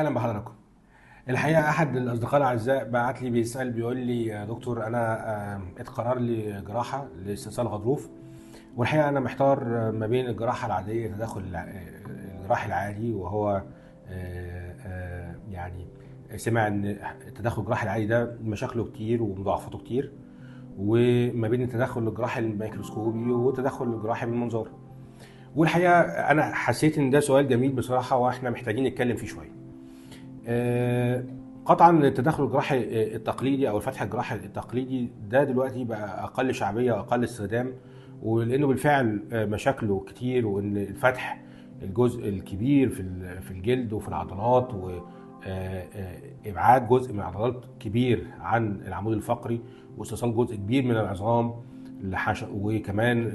اهلا بحضراتكم. الحقيقه احد الاصدقاء الاعزاء بعت لي بيسال بيقول لي يا دكتور انا اتقرر لي جراحه لاستئصال غضروف. والحقيقه انا محتار ما بين الجراحه العاديه التدخل الجراحي العادي وهو يعني سمع ان التدخل الجراحي العادي ده مشاكله كتير ومضاعفاته كتير، وما بين التدخل الجراحي الميكروسكوبي والتدخل الجراحي بالمنظار. والحقيقه انا حسيت ان ده سؤال جميل بصراحه واحنا محتاجين نتكلم فيه شويه. آه، قطعا التدخل الجراحي التقليدي او الفتح الجراحي التقليدي ده دلوقتي بقى اقل شعبيه واقل استخدام، ولانه بالفعل مشاكله كتير، وان الفتح الجزء الكبير في الجلد وفي العضلات، وابعاد جزء من العضلات كبير عن العمود الفقري، واستئصال جزء كبير من العظام وكمان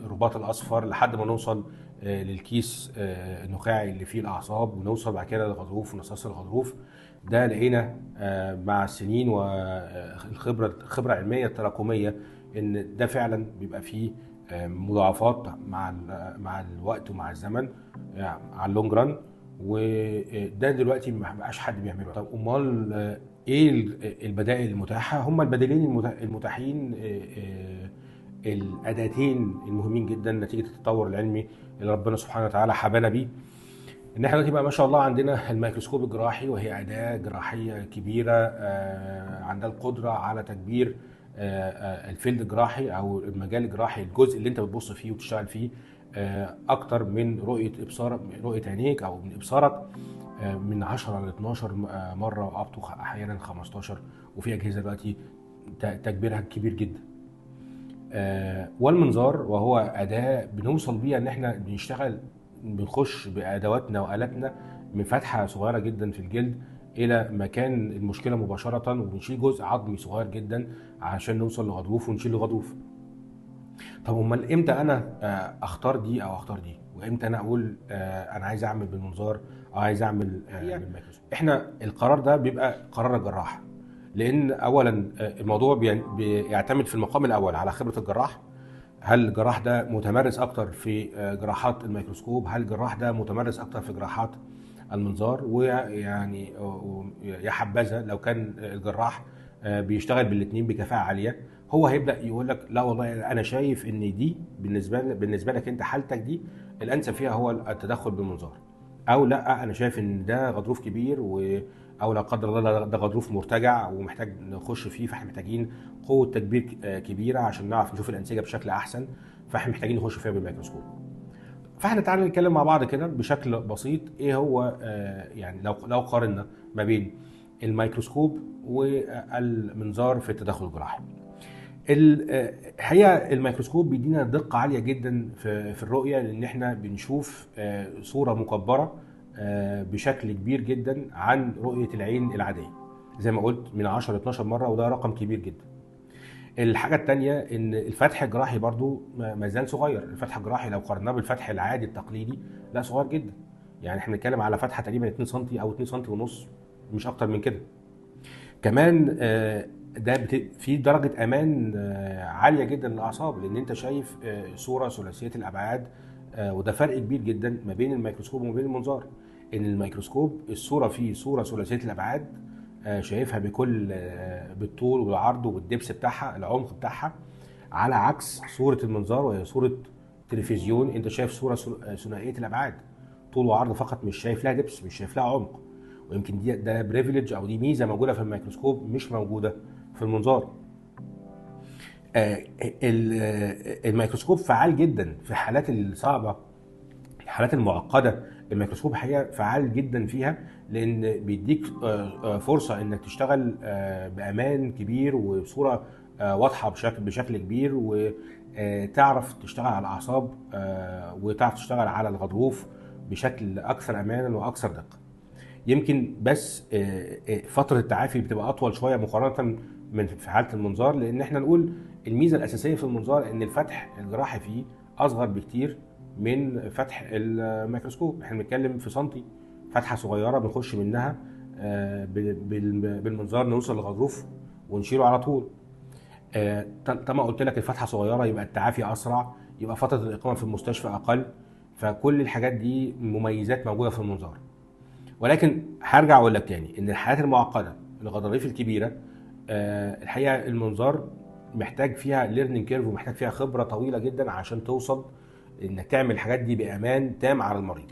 الرباط الاصفر لحد ما نوصل للكيس النخاعي اللي فيه الاعصاب، ونوصل بعد كده للغضروف ونصاص الغضروف. ده لقينا مع السنين الخبره العلميه التراكميه ان ده فعلا بيبقى فيه مضاعفات مع الوقت ومع الزمن على اللونج ران. وده دلوقتي ما بقاش حد بيعمله. طب امال ايه البدائل المتاحه؟ هم البديلين المتاحين، الاداتين المهمين جدا نتيجه التطور العلمي اللي ربنا سبحانه وتعالى حبانا بيه. ان احنا دلوقتي بقى ما شاء الله عندنا الميكروسكوب الجراحي، وهي اداه جراحيه كبيره عندها القدره على تكبير الفيلد الجراحي او المجال الجراحي، الجزء اللي انت بتبص فيه وتشتغل فيه اكتر من رؤيه عينيك او من ابصارك، من 10 ل 12 مره واب تو احيانا 15. وفي اجهزه دلوقتي تكبيرها كبير جدا. والمنظار وهو اداه بنوصل بيها ان احنا بنشتغل، بنخش بادواتنا والاتنا من فتحه صغيره جدا في الجلد الى مكان المشكله مباشره، وبنشيل جزء عظمي صغير جدا عشان نوصل لغضروف ونشيل الغضروف. طب امال امتى انا اختار دي او اختار دي؟ وامتى انا اقول انا عايز اعمل بالمنظار او عايز اعمل بالميكروسكوب؟ احنا القرار ده بيبقى قرار الجراح، لان اولا الموضوع بيعتمد في المقام الاول على خبره الجراح. هل الجراح ده متمرس اكتر في جراحات الميكروسكوب؟ هل الجراح ده متمرس اكتر في جراحات المنظار؟ ويعني يا حبذا لو كان الجراح بيشتغل بالاثنين بكفاءه عاليه، هو هيبدا يقول لك لا والله انا شايف ان دي بالنسبه لك انت حالتك دي الانسب فيها هو التدخل بالمنظار، او لا انا شايف ان ده غضروف كبير او لا قدر الله ده غضروف مرتجع ومحتاج نخش فيه، فاحنا محتاجين قوه تكبير كبيره عشان نعرف نشوف الانسجه بشكل احسن، فاحنا محتاجين نخش فيها بالميكروسكوب. فاحنا تعالى نتكلم مع بعض كده بشكل بسيط ايه هو يعني لو قارنا ما بين الميكروسكوب والمنظار في التدخل الجراحي. الحقيقه الميكروسكوب بيدينا دقه عاليه جدا في الرؤيه، لان احنا بنشوف صوره مكبره بشكل كبير جدا عن رؤيه العين العاديه، زي ما قلت من 10 ل 12 مره، وده رقم كبير جدا. الحاجه الثانيه ان الفتح الجراحي برضو ما زال صغير. الفتح الجراحي لو قارناه بالفتح العادي التقليدي لا صغير جدا، يعني احنا بنتكلم على فتحه تقريبا 2 سم او 2 سم ونص، مش اكتر من كده. كمان ده في درجه امان عاليه جدا للاعصاب، لان انت شايف صوره ثلاثيه الابعاد، وده فرق كبير جدا ما بين الميكروسكوب وما بين المنظار. ان الميكروسكوب الصوره فيه صوره ثلاثيه الابعاد، شايفها بالطول والعرض وبالدبس بتاعها العمق بتاعها، على عكس صوره المنظار وهي صوره تلفزيون، انت شايف صوره ثنائيه الابعاد، طول وعرض فقط، مش شايف لها دبس، مش شايف لها عمق. ويمكن ده بريفليج او دي ميزه موجوده في الميكروسكوب مش موجوده في المنظار. الميكروسكوب فعال جدا في الحالات الصعبه، الحالات المعقده. الميكروسكوب حقيقه فعال جدا فيها، لان بيديك فرصه انك تشتغل بامان كبير وبصوره واضحه بشكل كبير، وتعرف تشتغل على الاعصاب وتعرف تشتغل على الغضروف بشكل اكثر امانا واكثر دقه. يمكن بس فتره التعافي بتبقى اطول شويه مقارنه من في حاله المنظار، لان احنا نقول الميزه الاساسيه في المنظار ان الفتح الجراحي فيه اصغر بكتير من فتح الميكروسكوب. احنا بنتكلم في سنتي، فتحه صغيره بنخش منها بالمنظار نوصل للغضروف ونشيله على طول. طالما قلت لك الفتحه صغيره يبقى التعافي اسرع، يبقى فتره الاقامه في المستشفى اقل. فكل الحاجات دي مميزات موجوده في المنظار. ولكن هرجع اقول لك تاني ان الحالات المعقده الغضاريف الكبيره الحقيقه المنظار محتاج فيها ليرنينج كيرف ومحتاج فيها خبره طويله جدا عشان توصل انك تعمل الحاجات دي بامان تام على المريض.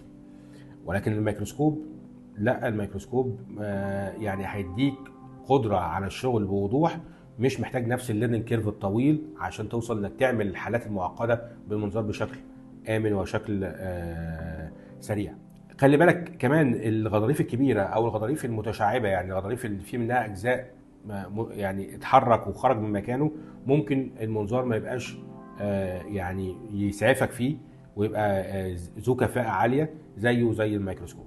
ولكن الميكروسكوب لا، الميكروسكوب يعني هيديك قدره على الشغل بوضوح، مش محتاج نفس الليرنينج كيرف الطويل عشان توصل انك تعمل الحالات المعقده بالمنظار بشكل امن وشكل سريع. خلي بالك كمان الغضاريف الكبيره او الغضاريف المتشعبه، يعني الغضاريف اللي في منها اجزاء يعني اتحرك وخرج من مكانه، ممكن المنظار ما يبقاش يعني يسعفك فيه ويبقى ذو كفاءه عاليه زيه زي الميكروسكوب.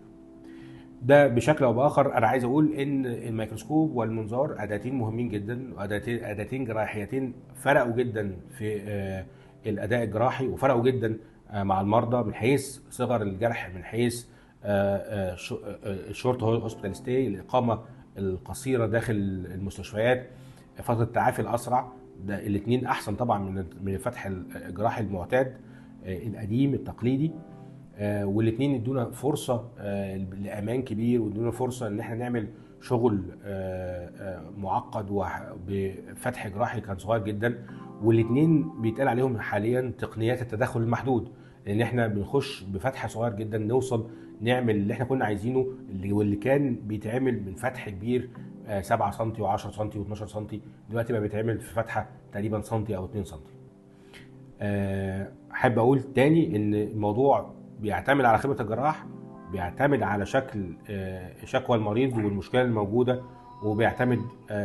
ده بشكل او باخر انا عايز اقول ان الميكروسكوب والمنظار اداتين مهمين جدا، واداتين جراحيتين فرقوا جدا في الاداء الجراحي، وفرقوا جدا مع المرضى من حيث صغر الجرح، من حيث الشورت هوسبيتال ستاي، الاقامه القصيره داخل المستشفيات، فتره التعافي الاسرع. ده الاثنين احسن طبعا من الفتح الجراحي المعتاد القديم التقليدي. والاثنين ادونا فرصه لامان كبير، وادونا فرصه ان احنا نعمل شغل معقد وبفتح جراحي كان صغير جدا. والاثنين بيتقال عليهم حاليا تقنيات التدخل المحدود، لان احنا بنخش بفتح صغير جدا نوصل نعمل اللي احنا كنا عايزينه، واللي كان بيتعمل من فتح كبير 7 سم و10 سم و12 سم، دلوقتي بقى بيتعمل في فتحه تقريبا سنتي او 2 سم. احب اقول تاني ان الموضوع بيعتمد على خبره الجراح، بيعتمد على شكل شكوى المريض والمشكله الموجوده، وبيعتمد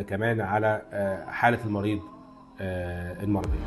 كمان على حاله المريض المرضيه.